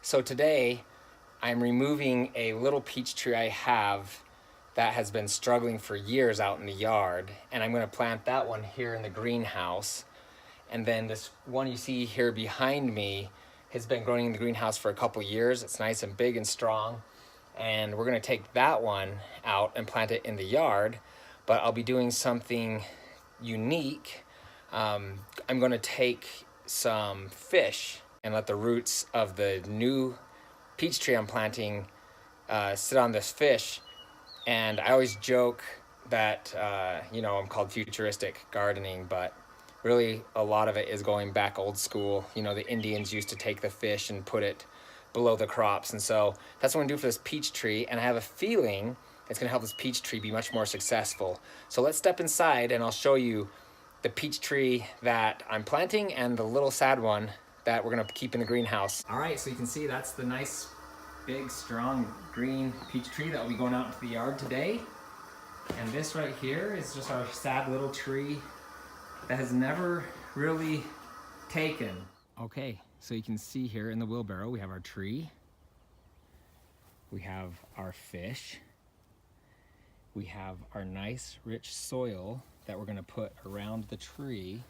So today I'm removing a little peach tree I have that has been struggling for years out in the yard, and I'm going to plant that one here in the greenhouse. And then this one you see here behind me has been growing in the greenhouse for a couple years. It's nice and big and strong, and we're going to take that one out and plant it in the yard. But I'll be doing something unique. I'm going to take some fish and let the roots of the new peach tree I'm planting sit on this fish. And I always joke that, I'm called futuristic gardening, but really a lot of it is going back old school. The Indians used to take the fish and put it below the crops. And so that's what I'm gonna do for this peach tree. And I have a feeling it's gonna help this peach tree be much more successful. So let's step inside and I'll show you the peach tree that I'm planting and the little sad one that we're gonna keep in the greenhouse. All right, so you can see that's the nice, big, strong green peach tree that will be going out into the yard today. And this right here is just our sad little tree that has never really taken. Okay, so you can see here in the wheelbarrow, we have our tree, we have our fish, we have our nice rich soil that we're gonna put around the tree.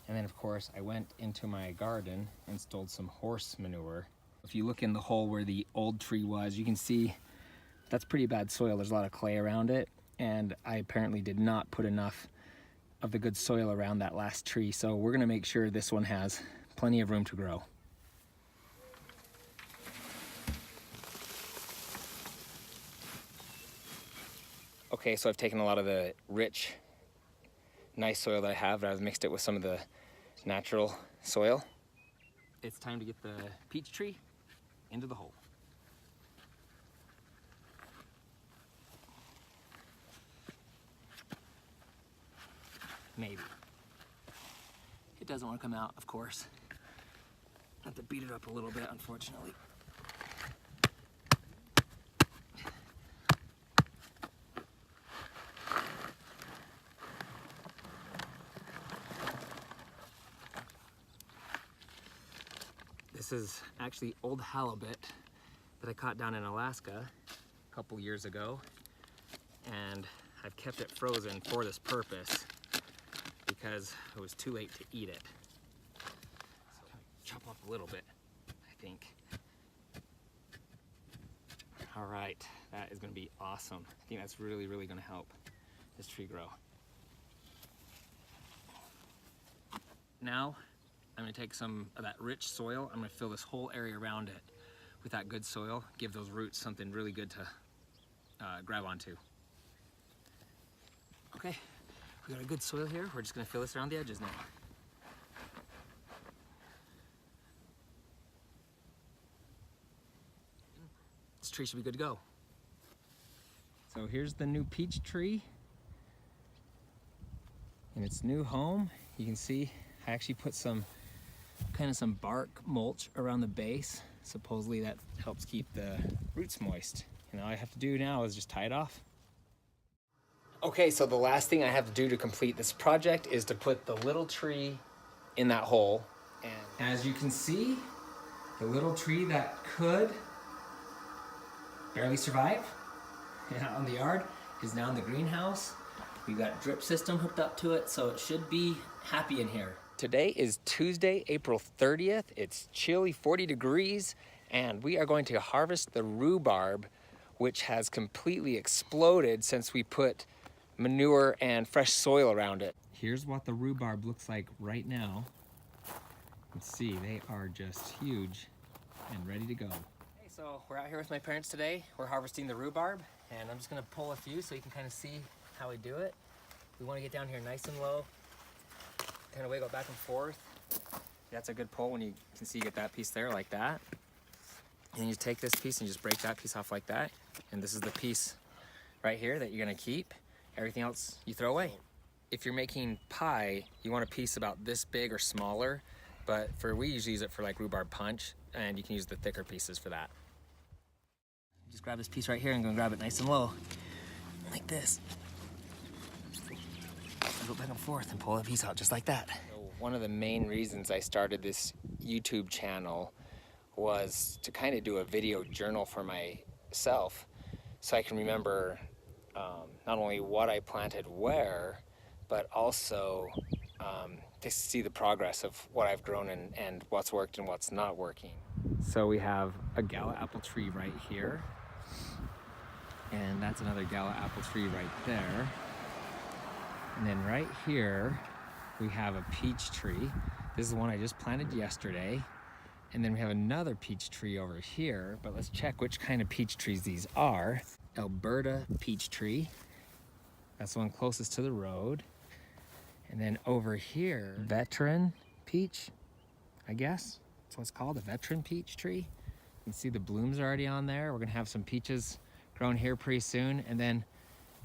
And then of course, I went into my garden and stole some horse manure. If you look in the hole where the old tree was, you can see that's pretty bad soil. There's a lot of clay around it, and I apparently did not put enough of the good soil around that last tree. So we're gonna make sure this one has plenty of room to grow. Okay, so I've taken a lot of the rich, nice soil that I have, and I've mixed it with some of the natural soil. It's time to get the peach tree into the hole. Maybe. It doesn't want to come out, of course. I have to beat it up a little bit, unfortunately. This is actually old halibut that I caught down in Alaska a couple years ago, and I've kept it frozen for this purpose because it was too late to eat it. So chop up a little bit, I think. All right, that is gonna be awesome. I think that's really, really gonna help this tree grow. Now, I'm gonna take some of that rich soil, I'm gonna fill this whole area around it with that good soil, give those roots something really good to grab onto. Okay, we got a good soil here. We're just gonna fill this around the edges now. This tree should be good to go. So here's the new peach tree in its new home. You can see I actually put some bark mulch around the base. Supposedly that helps keep the roots moist. And all I have to do now is just tie it off. Okay, so the last thing I have to do to complete this project is to put the little tree in that hole. And as you can see, the little tree that could barely survive out in the yard is now in the greenhouse. We've got a drip system hooked up to it, so it should be happy in here. Today is Tuesday, April 30th. It's chilly, 40 degrees, and we are going to harvest the rhubarb, which has completely exploded since we put manure and fresh soil around it. Here's what the rhubarb looks like right now. You can see they are just huge and ready to go. Hey, so we're out here with my parents today. We're harvesting the rhubarb, and I'm just gonna pull a few so you can kind of see how we do it. We want to get down here nice and low, kind of wiggle back and forth. That's a good pull when you can see you get that piece there like that. And you take this piece and you just break that piece off like that. And this is the piece right here that you're gonna keep. Everything else you throw away. If you're making pie, you want a piece about this big or smaller, but we usually use it for like rhubarb punch, and you can use the thicker pieces for that. Just grab this piece right here and I'm gonna grab it nice and low, like this. Go back and forth and pull a piece out just like that. So one of the main reasons I started this YouTube channel was to kind of do a video journal for myself so I can remember not only what I planted where, but also to see the progress of what I've grown and what's worked and what's not working. So we have a gala apple tree right here, and that's another gala apple tree right there. And then right here, we have a peach tree. This is the one I just planted yesterday. And then we have another peach tree over here, but let's check which kind of peach trees these are. Alberta peach tree. That's the one closest to the road. And then over here, veteran peach, I guess. That's what it's called, a veteran peach tree. You can see the blooms are already on there. We're gonna have some peaches grown here pretty soon. And then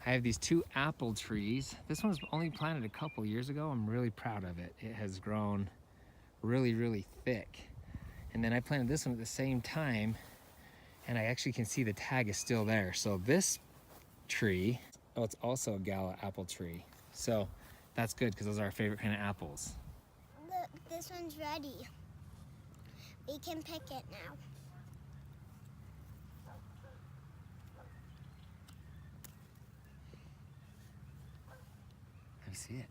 I have these two apple trees. This one was only planted a couple years ago. I'm really proud of it. It has grown really, really thick. And then I planted this one at the same time, and I actually can see the tag is still there. So this tree, oh, it's also a gala apple tree. So that's good because those are our favorite kind of apples. Look, this one's ready. We can pick it now. Let me see it.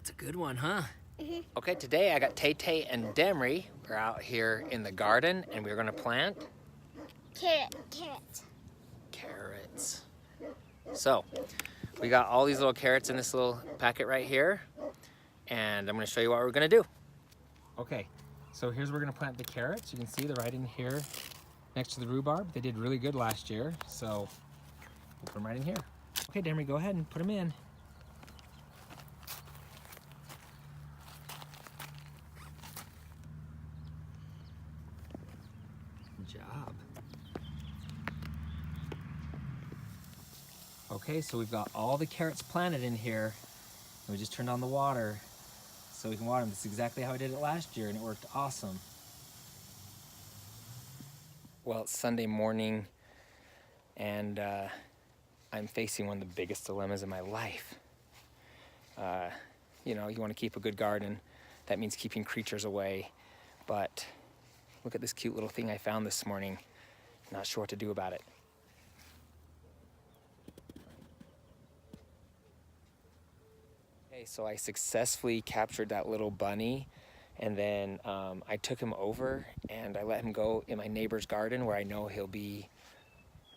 It's a good one, huh? Mm-hmm. Okay, today I got Tay-Tay and Demry. We're out here in the garden and we're gonna plant carrots. So, we got all these little carrots in this little packet right here, and I'm gonna show you what we're gonna do. Okay, so here's where we're gonna plant the carrots. You can see they're right in here next to the rhubarb. They did really good last year, so we'll put them right in here. Okay, Demry, go ahead and put them in. Good job. Okay, so we've got all the carrots planted in here. We just turned on the water so we can water them. That's exactly how I did it last year, and it worked awesome. Well, it's Sunday morning, and I'm facing one of the biggest dilemmas in my life. You know, you want to keep a good garden. That means keeping creatures away. But look at this cute little thing I found this morning. Not sure what to do about it. Okay, so I successfully captured that little bunny, and then I took him over and I let him go in my neighbor's garden where I know he'll be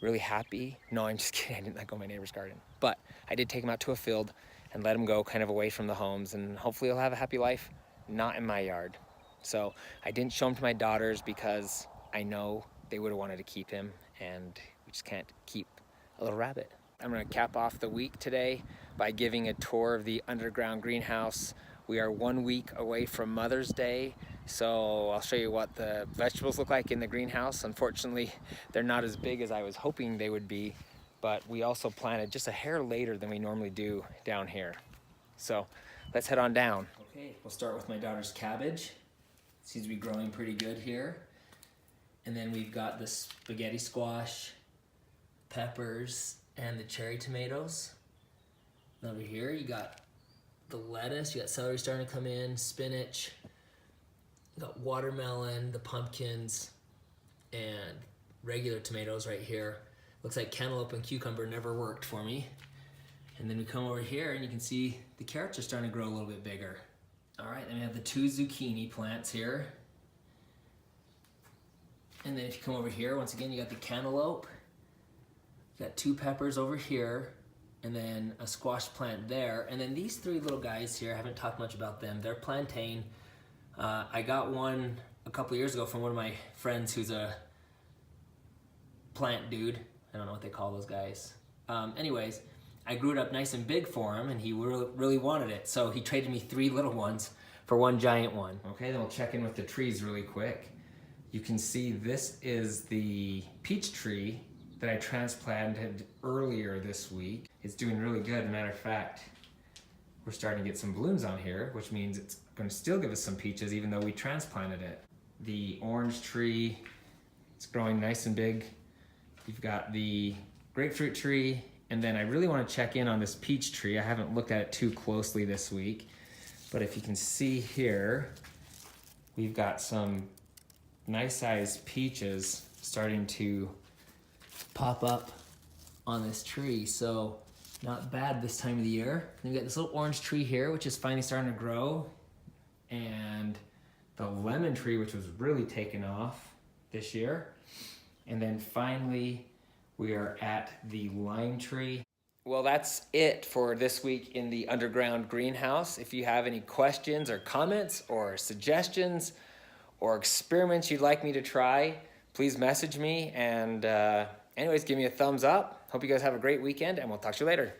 really happy. No, I'm just kidding, I didn't let go in my neighbor's garden. But I did take him out to a field and let him go kind of away from the homes, and hopefully he'll have a happy life, not in my yard. So I didn't show him to my daughters because I know they would have wanted to keep him, and we just can't keep a little rabbit. I'm gonna cap off the week today by giving a tour of the underground greenhouse. We are 1 week away from Mother's Day, so I'll show you what the vegetables look like in the greenhouse. Unfortunately, they're not as big as I was hoping they would be, but we also planted just a hair later than we normally do down here. So let's head on down. Okay, we'll start with my daughter's cabbage. Seems to be growing pretty good here. And then we've got the spaghetti squash, peppers, and the cherry tomatoes. And over here you got the lettuce, you got celery starting to come in, spinach, you got watermelon, the pumpkins, and regular tomatoes right here. Looks like cantaloupe and cucumber never worked for me. And then we come over here and you can see the carrots are starting to grow a little bit bigger. All right, then we have the 2 zucchini plants here. And then if you come over here, once again, you got the cantaloupe. You got 2 peppers over here, and then a squash plant there. And then these 3 little guys here, I haven't talked much about them. They're plantain. I got one a couple years ago from one of my friends who's a plant dude. I don't know what they call those guys. Anyways, I grew it up nice and big for him, and he really wanted it. So he traded me 3 little ones for 1 giant one. Okay, then we'll check in with the trees really quick. You can see this is the peach tree that I transplanted earlier this week. It's doing really good. As a matter of fact, we're starting to get some blooms on here, which means it's going to still give us some peaches even though we transplanted it. The orange tree, it's growing nice and big. You've got the grapefruit tree, and then I really want to check in on this peach tree. I haven't looked at it too closely this week, But if you can see here, we've got some nice sized peaches starting to pop up on this tree. So not bad this time of the year. Then we got this little orange tree here, which is finally starting to grow. And the lemon tree, which was really taken off this year. And then finally, we are at the lime tree. Well, that's it for this week in the underground greenhouse. If you have any questions or comments or suggestions or experiments you'd like me to try, please message me. And anyways, give me a thumbs up. Hope you guys have a great weekend, and we'll talk to you later.